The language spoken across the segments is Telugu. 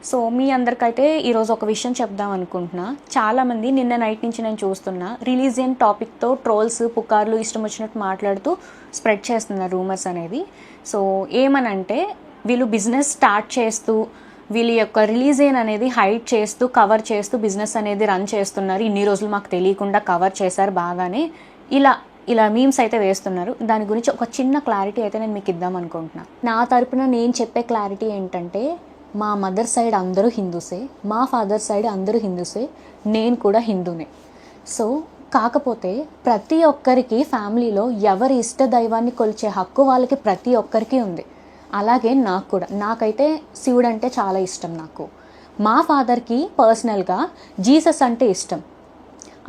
సో మీ అందరికైతే ఈరోజు ఒక విషయం చెప్దాం అనుకుంటున్నా. చాలామంది నిన్న నైట్ నుంచి నేను చూస్తున్నా రిలీజియన్ టాపిక్తో ట్రోల్స్ పుకార్లు ఇష్టం వచ్చినట్టు మాట్లాడుతూ స్ప్రెడ్ చేస్తున్నారు రూమర్స్ అనేది. సో ఏమనంటే వీళ్ళు బిజినెస్ స్టార్ట్ చేస్తూ వీళ్ళ యొక్క రిలీజియన్ అనేది హైడ్ చేస్తూ కవర్ చేస్తూ బిజినెస్ అనేది రన్ చేస్తున్నారు. ఇన్ని రోజులు మాకు తెలియకుండా కవర్ చేశారు బాగానే, ఇలా మీమ్స్ అయితే వేస్తున్నారు. దాని గురించి ఒక చిన్న క్లారిటీ అయితే నేను మీకు ఇద్దాం అనుకుంటున్నా. నా తరపున నేను చెప్పే క్లారిటీ ఏంటంటే, మా మదర్ సైడ్ అందరూ హిందూసే, మా ఫాదర్ సైడ్ అందరూ హిందూసే, నేను కూడా హిందూనే. సో కాకపోతే ప్రతి ఒక్కరికి ఫ్యామిలీలో ఎవరి ఇష్ట దైవాన్ని కొలిచే హక్కు వాళ్ళకి ప్రతి ఒక్కరికి ఉంది. అలాగే నాకు కూడా, నాకైతే శివుడు అంటే చాలా ఇష్టం. నాకు మా ఫాదర్కి పర్సనల్గా జీసస్ అంటే ఇష్టం.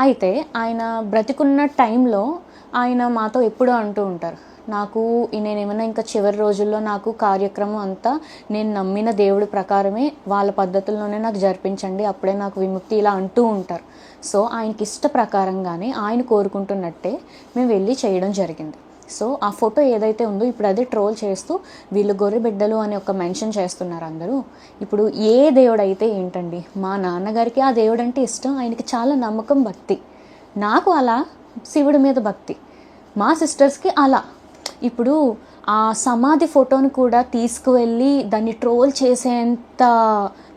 అయితే ఆయన బ్రతికున్న టైంలో ఆయన మాతో ఎప్పుడూ అంటూ ఉంటారు, నేనేమైనా ఇంకా చివరి రోజుల్లో నాకు కార్యక్రమం అంతా నేను నమ్మిన దేవుడి ప్రకారమే వాళ్ళ పద్ధతుల్లోనే నాకు జరిపించండి, అప్పుడే నాకు విముక్తి, ఇలా అంటూ ఉంటారు. సో ఆయనకి ఇష్ట ప్రకారంగానే ఆయన కోరుకుంటున్నట్టే మేము వెళ్ళి చేయడం జరిగింది. సో ఆ ఫోటో ఏదైతే ఉందో ఇప్పుడు అదే ట్రోల్ చేస్తూ వీళ్ళు గొర్రె బిడ్డలు అని ఒక మెన్షన్ చేస్తున్నారు అందరూ. ఇప్పుడు ఏ దేవుడు అయితే ఏంటండి, మా నాన్నగారికి ఆ దేవుడు అంటే ఇష్టం, ఆయనకి చాలా నమ్మకం, భక్తి. నాకు అలా శివుడి మీద భక్తి, మా సిస్టర్స్కి అలా. ఇప్పుడు ఆ సమాధి ఫోటోని కూడా తీసుకువెళ్ళి దాన్ని ట్రోల్ చేసేంత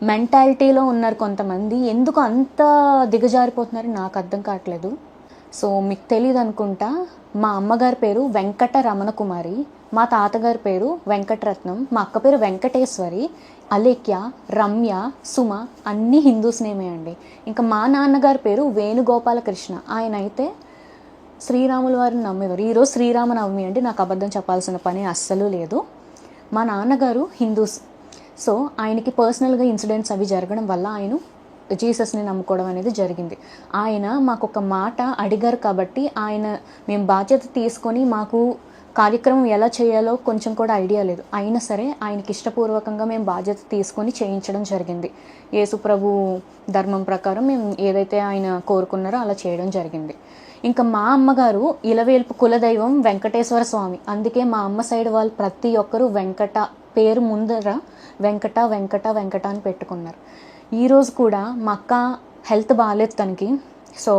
మెంటాలిటీలో ఉన్నారు కొంతమంది. ఎందుకు అంత దిగజారిపోతున్నారు నాకు అర్థం కావట్లేదు. సో మీకు తెలియదు అనుకుంటా, మా అమ్మగారి పేరు వెంకట రమణ కుమారి, మా తాతగారి పేరు వెంకటరత్నం, మా అక్క పేరు వెంకటేశ్వరి, అలేఖ్య, రమ్య, సుమ అన్నీ హిందూస్ నేమే అండి. ఇంకా మా నాన్నగారి పేరు వేణుగోపాలకృష్ణ, ఆయన అయితే శ్రీరాముల వారిని నమ్మేవారు. ఈరోజు శ్రీరామనవమి అండి, నాకు అబద్ధం చెప్పాల్సిన పని అస్సలు లేదు. మా నాన్నగారు హిందూస్. సో ఆయనకి పర్సనల్గా ఇన్సిడెంట్స్ అవి జరగడం వల్ల ఆయన జీసస్ని నమ్ముకోవడం అనేది జరిగింది. ఆయన మాకు ఒక మాట అడిగారు కాబట్టి మేము బాధ్యత తీసుకొని, మాకు కార్యక్రమం ఎలా చేయాలో కొంచెం కూడా ఐడియా లేదు, అయినా సరే ఆయనకి ఇష్టపూర్వకంగా మేము బాధ్యత తీసుకొని చేయించడం జరిగింది. యేసుప్రభు ధర్మం ప్రకారం మేము ఏదైతే ఆయన కోరుకున్నారో అలా చేయడం జరిగింది. ఇంకా మా అమ్మగారు ఇలవేల్పు కులదైవం వెంకటేశ్వర స్వామి, అందుకే మా అమ్మ సైడ్ వాళ్ళు ప్రతి ఒక్కరూ వెంకట పేరు ముందర వెంకట వెంకట వెంకట అని పెట్టుకున్నారు. ఈరోజు కూడా మా అక్క హెల్త్ బాగాలేదు తనకి, సో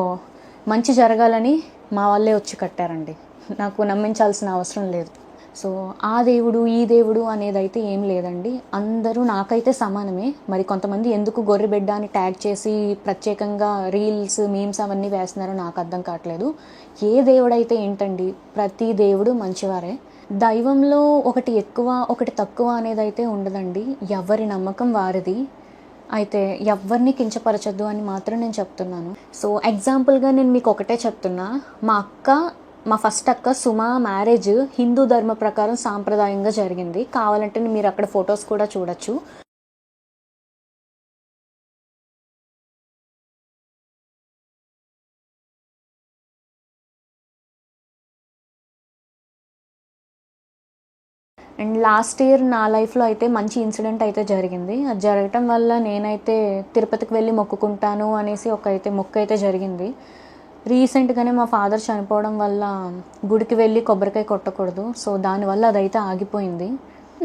మంచి జరగాలని మా వాళ్ళే వచ్చి కట్టారండి, నాకు నమ్మించాల్సిన అవసరం లేదు. సో ఆ దేవుడు ఈ దేవుడు అనేది అయితే ఏం లేదండి, అందరూ నాకైతే సమానమే. మరి కొంతమంది ఎందుకు గొర్రెబిడ్డ అని ట్యాగ్ చేసి ప్రత్యేకంగా రీల్స్ మీమ్స్ అవన్నీ వేస్తున్నారో నాకు అర్థం కావట్లేదు. ఏ దేవుడైతే ఏంటండి, ప్రతి దేవుడు మంచివారే. దైవంలో ఒకటి ఎక్కువ ఒకటి తక్కువ అనేది అయితే ఉండదండి, ఎవరి నమ్మకం వారిది. అయితే ఎవరిని కించపరచద్దు అని మాత్రం నేను చెప్తున్నాను. సో ఎగ్జాంపుల్గా నేను మీకు ఒకటే చెప్తున్నా, మా ఫస్ట్ అక్క సుమ మ్యారేజ్ హిందూ ధర్మ ప్రకారం సాంప్రదాయంగా జరిగింది. కావాలంటే మీరు అక్కడ ఫొటోస్ కూడా చూడొచ్చు. అండ్ లాస్ట్ ఇయర్ నా లైఫ్లో అయితే మంచి ఇన్సిడెంట్ అయితే జరిగింది. అది జరగటం వల్ల నేనైతే తిరుపతికి వెళ్ళి మొక్కుకుంటాను అనేసి మొక్కు అయితే జరిగింది. రీసెంట్గానే మా ఫాదర్ చనిపోవడం వల్ల గుడికి వెళ్ళి కొబ్బరికాయ కొట్టకూడదు, సో దానివల్ల అదైతే ఆగిపోయింది.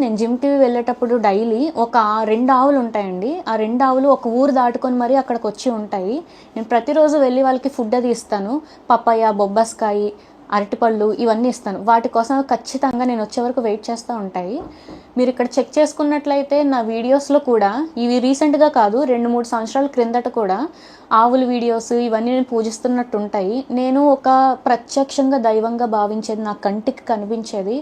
నేను జిమ్కి వెళ్ళేటప్పుడు డైలీ ఒక 2 ఆవులు ఉంటాయండి, ఆ 2 ఆవులు ఒక ఊరు దాటుకొని మరీ అక్కడికి వచ్చి ఉంటాయి. నేను ప్రతిరోజు వెళ్ళి వాళ్ళకి ఫుడ్ అది ఇస్తాను, పప్పాయ, బొబ్బస్కాయ, అరటిపళ్ళు ఇవన్నీ ఇస్తాను. వాటి కోసం ఖచ్చితంగా నేను వచ్చే వరకు వెయిట్ చేస్తూ ఉంటాయి. మీరు ఇక్కడ చెక్ చేసుకున్నట్లయితే నా వీడియోస్లో కూడా, ఇవి రీసెంట్గా కాదు 2-3 సంవత్సరాల క్రిందట కూడా ఆవుల వీడియోస్ ఇవన్నీ నేను పూజిస్తున్నట్టు ఉంటాయి. నేను ఒక ప్రత్యక్షంగా దైవంగా భావించేది, నా కంటికి కనిపించేది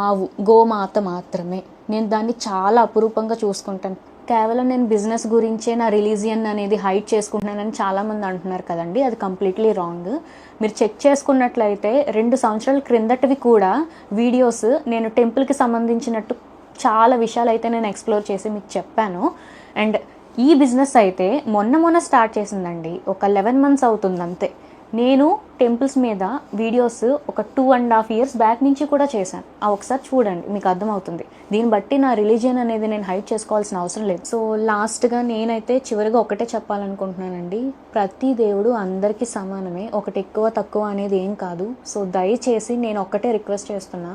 ఆవు, గోమాత మాత్రమే. నేను దాన్ని చాలా అపురూపంగా చూసుకుంటాను. కేవలం నేను బిజినెస్ గురించే నా రిలీజియన్ అనేది హైడ్ చేసుకుంటున్నానని చాలామంది అంటున్నారు కదండి, అది కంప్లీట్లీ రాంగ్. మీరు చెక్ చేసుకున్నట్లయితే 2 సంవత్సరాల క్రిందటివి కూడా వీడియోస్ నేను టెంపుల్కి సంబంధించినట్టు చాలా విషయాలు అయితే నేను ఎక్స్ప్లోర్ చేసి మీకు చెప్పాను. అండ్ ఈ బిజినెస్ అయితే మొన్న స్టార్ట్ చేసిందండి, ఒక 11 months అవుతుంది అంతే. నేను టెంపుల్స్ మీద వీడియోస్ ఒక 2.5 years బ్యాక్ నుంచి కూడా చేశాను. ఒకసారి చూడండి, మీకు అర్థమవుతుంది. దీన్ని బట్టి నా రిలీజియన్ అనేది నేను హైడ్ చేసుకోవాల్సిన అవసరం లేదు. సో లాస్ట్గా నేనైతే చివరిగా ఒకటే చెప్పాలనుకుంటున్నానండి, ప్రతి దేవుడు అందరికీ సమానమే, ఒకటి ఎక్కువ తక్కువ అనేది ఏం కాదు. సో దయచేసి నేను ఒక్కటే రిక్వెస్ట్ చేస్తున్నా,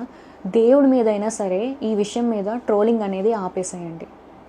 దేవుడి మీదైనా సరే ఈ విషయం మీద ట్రోలింగ్ అనేది ఆపేసేయండి.